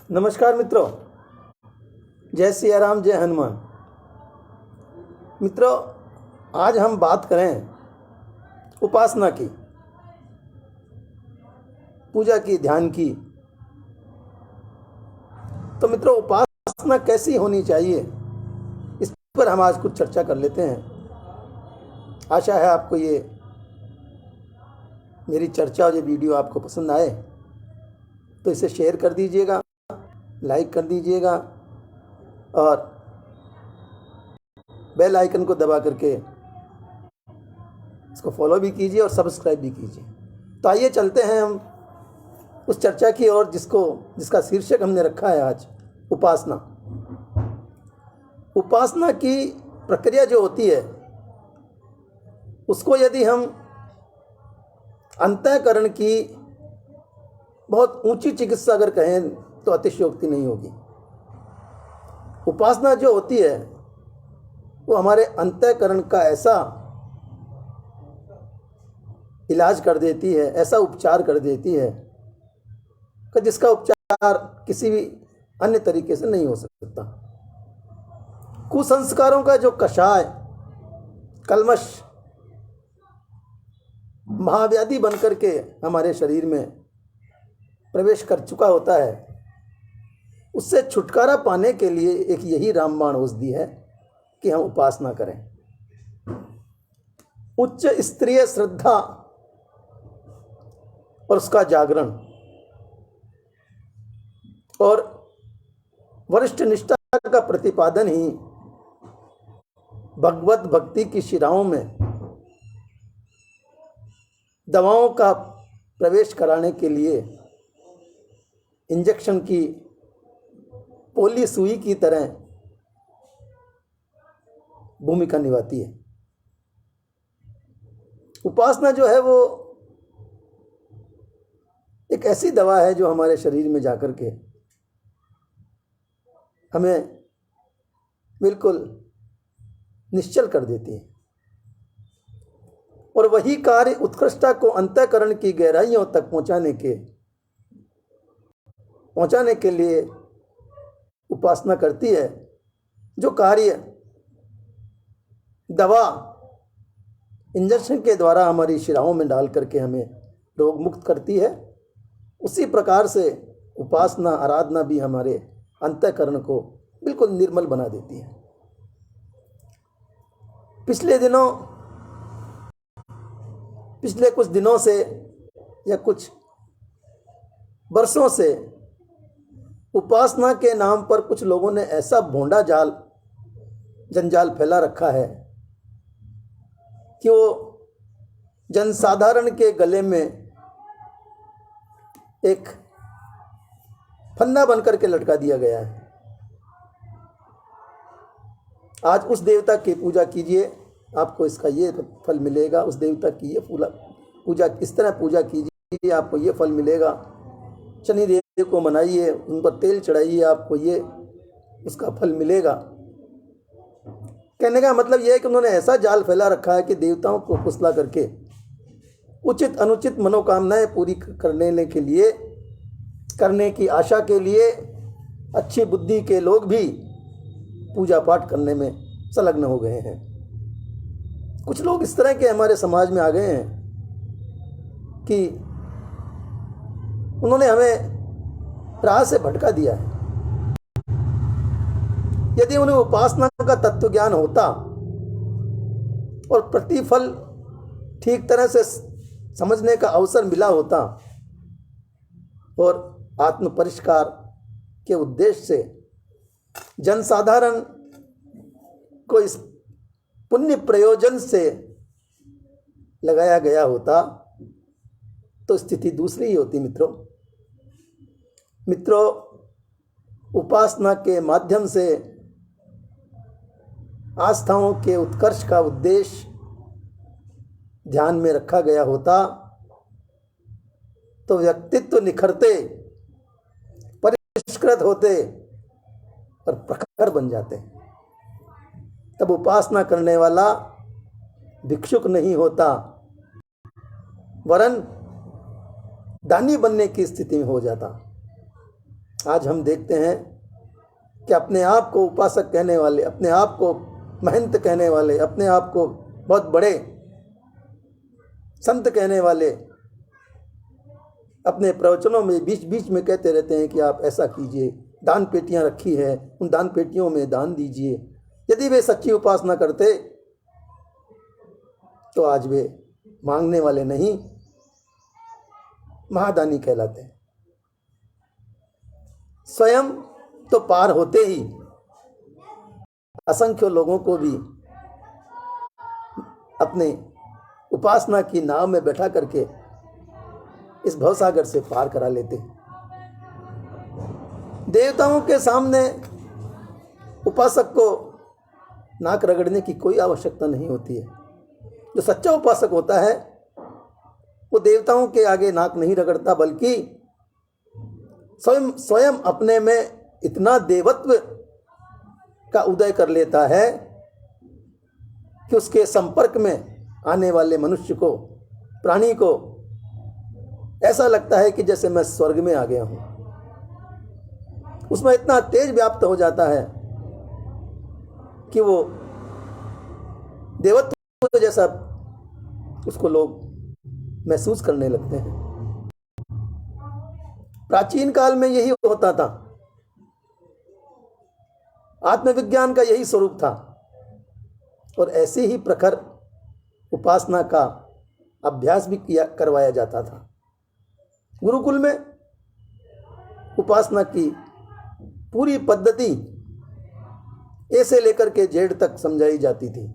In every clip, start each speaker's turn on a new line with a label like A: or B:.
A: नमस्कार मित्रों, जय सिया राम, जय हनुमान। मित्रों, आज हम बात करें उपासना की, पूजा की, ध्यान की। तो मित्रों, उपासना कैसी होनी चाहिए, इस पर हम आज कुछ चर्चा कर लेते हैं। आशा है आपको ये मेरी चर्चा और ये वीडियो आपको पसंद आए, तो इसे शेयर कर दीजिएगा, लाइक कर दीजिएगा और बेल आइकन को दबा करके इसको फॉलो भी कीजिए और सब्सक्राइब भी कीजिए। तो आइए चलते हैं हम उस चर्चा की ओर जिसका शीर्षक हमने रखा है आज, उपासना। उपासना की प्रक्रिया जो होती है, उसको यदि हम अंतःकरण की बहुत ऊंची चिकित्सा अगर कहें तो अतिशयोक्ति नहीं होगी। उपासना जो होती है वो हमारे अंतःकरण का ऐसा इलाज कर देती है, ऐसा उपचार कर देती है कि जिसका उपचार किसी भी अन्य तरीके से नहीं हो सकता। कुसंस्कारों का जो कषाय, कलमश महाव्याधि बनकर के हमारे शरीर में प्रवेश कर चुका होता है, उससे छुटकारा पाने के लिए एक यही रामबाण औषधि है कि हम उपासना करें। उच्च स्तरीय श्रद्धा और उसका जागरण और वरिष्ठ निष्ठा का प्रतिपादन ही भगवत भक्ति की शिराओं में दवाओं का प्रवेश कराने के लिए इंजेक्शन की पोली सुई की तरह भूमिका निभाती है। उपासना जो है वो एक ऐसी दवा है जो हमारे शरीर में जाकर के हमें बिल्कुल निश्चल कर देती है और वही कार्य उत्कृष्टता को अंतःकरण की गहराइयों तक पहुंचाने के लिए उपासना करती है, जो कार्य दवा इंजेक्शन के द्वारा हमारी शिराओं में डाल करके हमें रोग मुक्त करती है। उसी प्रकार से उपासना, आराधना भी हमारे अंतःकरण को बिल्कुल निर्मल बना देती है। पिछले कुछ दिनों से या कुछ वर्षों से उपासना के नाम पर कुछ लोगों ने ऐसा भोंडा जंजाल फैला रखा है कि वो जनसाधारण के गले में एक फंदा बनकर के लटका दिया गया है। आज उस देवता की पूजा कीजिए, आपको इसका ये फल मिलेगा। उस देवता की ये पूजा इस तरह पूजा कीजिए, आपको ये फल मिलेगा। शनि देव को मनाइए, उन पर तेल चढ़ाइए, आपको ये उसका फल मिलेगा। कहने का मतलब यह है कि उन्होंने ऐसा जाल फैला रखा है कि देवताओं को फुसला करके उचित अनुचित मनोकामनाएं पूरी करने की आशा के लिए अच्छी बुद्धि के लोग भी पूजा पाठ करने में संलग्न हो गए हैं। कुछ लोग इस तरह के हमारे समाज में आ गए हैं कि उन्होंने हमें राह से भटका दिया है। यदि उन्हें उपासना का तत्व ज्ञान होता और प्रतिफल ठीक तरह से समझने का अवसर मिला होता और आत्म परिष्कार के उद्देश्य से जनसाधारण को इस पुण्य प्रयोजन से लगाया गया होता, तो स्थिति दूसरी ही होती। मित्रों, उपासना के माध्यम से आस्थाओं के उत्कर्ष का उद्देश्य ध्यान में रखा गया होता तो व्यक्तित्व निखरते, परिष्कृत होते और प्रखर बन जाते। तब उपासना करने वाला भिक्षुक नहीं होता, वरन दानी बनने की स्थिति में हो जाता। आज हम देखते हैं कि अपने आप को उपासक कहने वाले, अपने आप को महंत कहने वाले, अपने आप को बहुत बड़े संत कहने वाले अपने प्रवचनों में बीच बीच में कहते रहते हैं कि आप ऐसा कीजिए, दान पेटियां रखी है, उन दान पेटियों में दान दीजिए। यदि वे सच्ची उपासना करते तो आज वे मांगने वाले नहीं, महादानी कहलाते हैं। स्वयं तो पार होते ही असंख्य लोगों को भी अपने उपासना की नाव में बैठा करके इस भवसागर से पार करा लेते हैं। देवताओं के सामने उपासक को नाक रगड़ने की कोई आवश्यकता नहीं होती है। जो सच्चा उपासक होता है वो देवताओं के आगे नाक नहीं रगड़ता, बल्कि स्वयं अपने में इतना देवत्व का उदय कर लेता है कि उसके संपर्क में आने वाले मनुष्य को, प्राणी को ऐसा लगता है कि जैसे मैं स्वर्ग में आ गया हूं। उसमें इतना तेज व्याप्त हो जाता है कि वो देवत्व जैसा उसको लोग महसूस करने लगते हैं। प्राचीन काल में यही होता था, आत्मविज्ञान का यही स्वरूप था, और ऐसे ही प्रखर उपासना का अभ्यास भी करवाया जाता था। गुरुकुल में उपासना की पूरी पद्धति ए से लेकर के जेड तक समझाई जाती थी।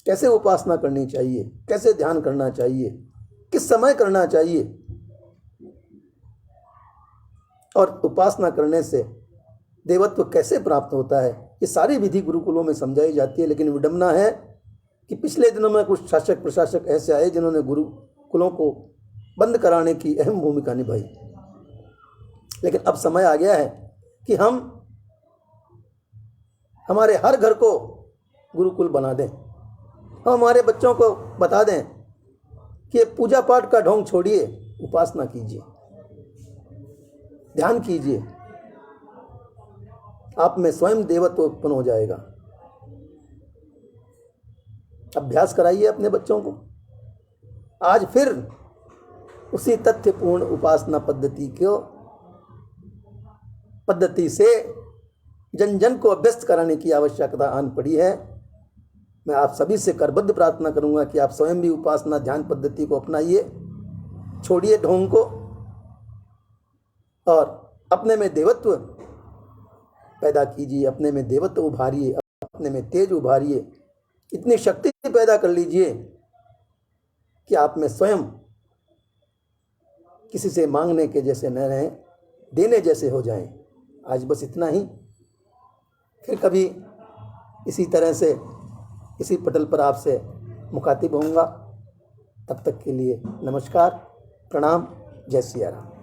A: कैसे उपासना करनी चाहिए, कैसे ध्यान करना चाहिए, किस समय करना चाहिए, और उपासना करने से देवत्व कैसे प्राप्त होता है, ये सारी विधि गुरुकुलों में समझाई जाती है। लेकिन विडंबना है कि पिछले दिनों में कुछ शासक प्रशासक ऐसे आए जिन्होंने गुरुकुलों को बंद कराने की अहम भूमिका निभाई। लेकिन अब समय आ गया है कि हम हमारे हर घर को गुरुकुल बना दें। हम हमारे बच्चों को बता दें कि पूजा पाठ का ढोंग छोड़िए, उपासना कीजिए, ध्यान कीजिए, आप में स्वयं देवत्व उत्पन्न हो जाएगा। अभ्यास कराइए अपने बच्चों को। आज फिर उसी तथ्यपूर्ण उपासना पद्धति से जन जन को अभ्यस्त कराने की आवश्यकता आन पड़ी है। मैं आप सभी से करबद्ध प्रार्थना करूंगा कि आप स्वयं भी उपासना ध्यान पद्धति को अपनाइए, छोड़िए ढोंग को, और अपने में देवत्व पैदा कीजिए, अपने में देवत्व उभारिए, अपने में तेज उभारिए, इतनी शक्ति पैदा कर लीजिए कि आप में स्वयं किसी से मांगने के जैसे न रहें, देने जैसे हो जाएं। आज बस इतना ही। फिर कभी इसी तरह से इसी पटल पर आपसे मुखातिब होऊंगा। तब तक के लिए नमस्कार, प्रणाम, जय सिया राम।